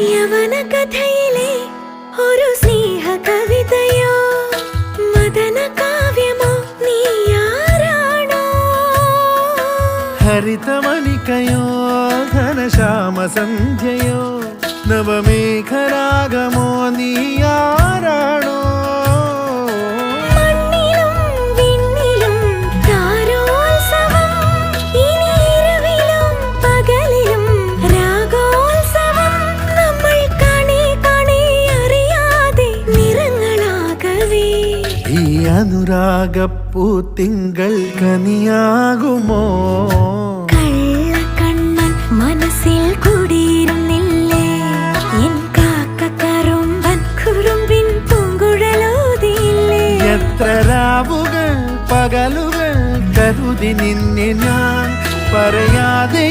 യവന കഥയിലെ ഒരു സ്നേഹ കവിതയോ മദന കാവ്യമോ നീയാരാണോ ഹരിതമണികയോ ഘനശ്യാമ സന്ധ്യയോ നവമേഘരാഗമോ നീയാരാണോ അനുരാഗപ്പൂത്തിങ്കൾ കനിയാകുമോ കള്ളക്കണ്ണൻ മനസ്സിൽ കുടിയിരുന്നില്ലേ എൻ കാക്കക്കറുമ്പൻ കുറുമ്പിൻ പൂങ്കുഴലൂതിയില്ലേ എത്ര രാവുകൾ പകലുകൾ കരുതി നിന്നെ ഞാൻ പറയാതെ